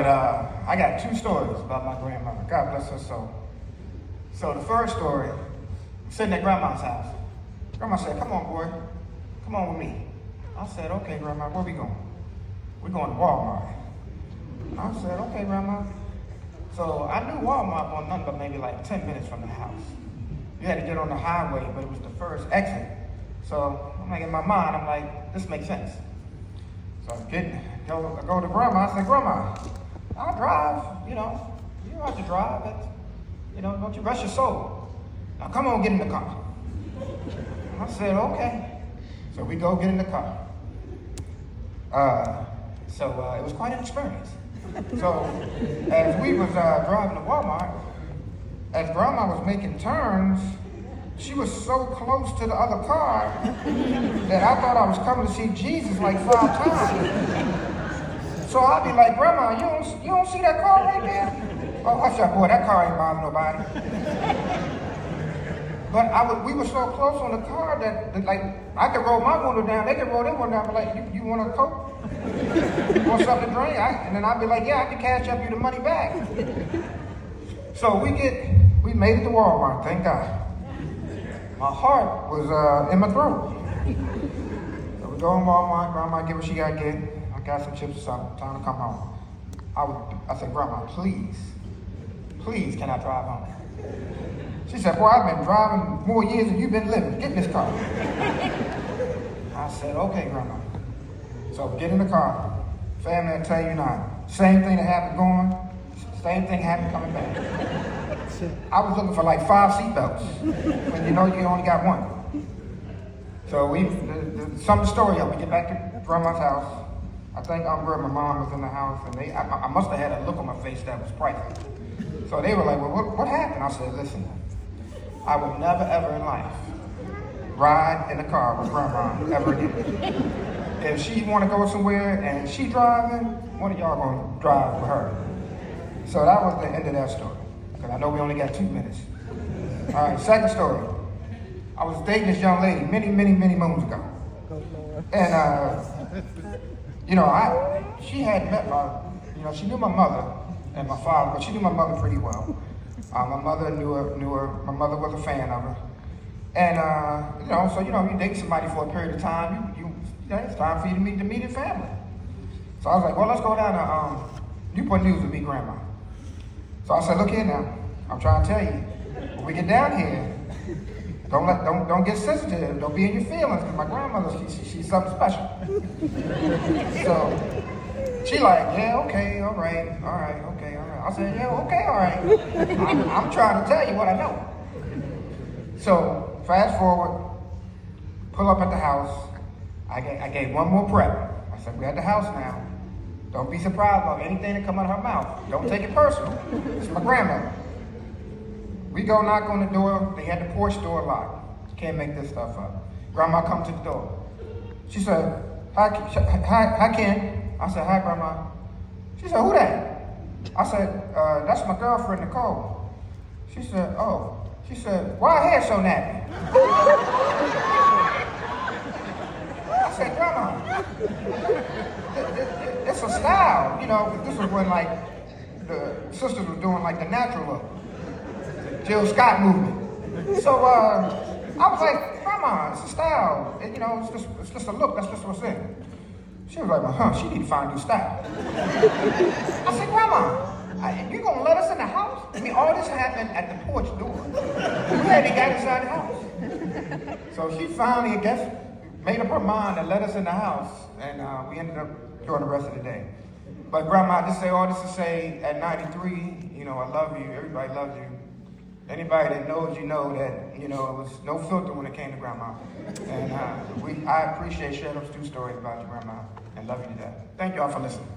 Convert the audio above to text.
I got two stories about my grandmother. God bless her soul. So the first story, I'm sitting at Grandma's house. Grandma said, "Come on, boy. Come on with me." I said, "Okay, Grandma, where we going?" "We're going to Walmart." I said, "Okay, Grandma." So I knew Walmart was nothing but maybe like 10 minutes from the house. You had to get on the highway, but it was the first exit. So I'm like, in my mind, I'm like, this makes sense. So I go to Grandma. I said, "Grandma, I'll drive. You don't have to drive. But, don't you rush your soul. Now come on, get in the car." I said, "Okay." So we go get in the car. It was quite an experience. So as we was driving to Walmart, as Grandma was making turns, she was so close to the other car that I thought I was coming to see Jesus like 5 times. So I'd be like, "Grandma, you don't see that car right there?" "Oh, hush up, boy, that car ain't bothering nobody." But we were so close on the car that like I could roll my window down, they could roll their window down, but like, you want a Coke? You want something to drink? And then I'd be like, "Yeah, I can cash up you the money back." So we made it to Walmart, thank God. My heart was in my throat. So we go in Walmart, Grandma get what she got to get. I got some chips or something, time to come home. I said, "Grandma, please, can I drive home?" She said, "Boy, I've been driving more years than you've been living. Get in this car." I said, "Okay, Grandma." So we get in the car. Family, I tell you now, same thing that happened going, same thing happened coming back. I was looking for like 5 seatbelts when you only got one. So sum the story up. We get back to Grandma's house. I think Umber and my mom was in the house, and I must have had a look on my face that was priceless. So they were like, "Well, what happened?" I said, "Listen, I will never ever in life ride in a car with Grandma ever again. If she want to go somewhere and she driving, one of y'all gonna drive with her." So that was the end of that story. Because I know we only got 2 minutes. All right, second story. I was dating this young lady many, many, many moons ago. And, she had met she knew my mother and my father, but she knew my mother pretty well. My mother knew her. My mother was a fan of her. And, you date somebody for a period of time, it's time for you to meet the family. So I was like, "Well, let's go down to Newport News with me, Grandma." So I said, "Look here now, I'm trying to tell you, when we get down here, don't get sensitive, don't be in your feelings, because my grandmother, she's something special." So she like, "Yeah, okay, all right, okay, all right." I said, "Yeah, okay, all right. I'm trying to tell you what I know." So fast forward, pull up at the house. I gave one more prep. I said, "We're at the house now. Don't be surprised about anything that come out of her mouth. Don't take it personal. It's my grandmother." We go knock on the door. They had the porch door locked. Can't make this stuff up. Grandma come to the door. She said, Hi, Ken." I said, "Hi, Grandma." She said, "Who that?" I said, "That's my girlfriend, Nicole." She said, "Oh." She said, "Why her hair so nappy?" I said, "Grandma, it's a style, this was when like the sisters were doing like the natural look, the Jill Scott movement." So I was like, "Grandma, it's a style, it's just a look, that's just what's in." She was like, "Well, she need to find a new style." I said, "Grandma, you gonna let us in the house?" I mean, all this happened at the porch door. We already got inside the house. So she finally, I guess, made up her mind and let us in the house, and we ended up doing the rest of the day. But Grandma, I just say all this to say, at 93, I love you. Everybody loves you. Anybody that knows you know that, it was no filter when it came to Grandma. And I appreciate sharing those 2 stories about your Grandma and love you to death. Thank you all for listening.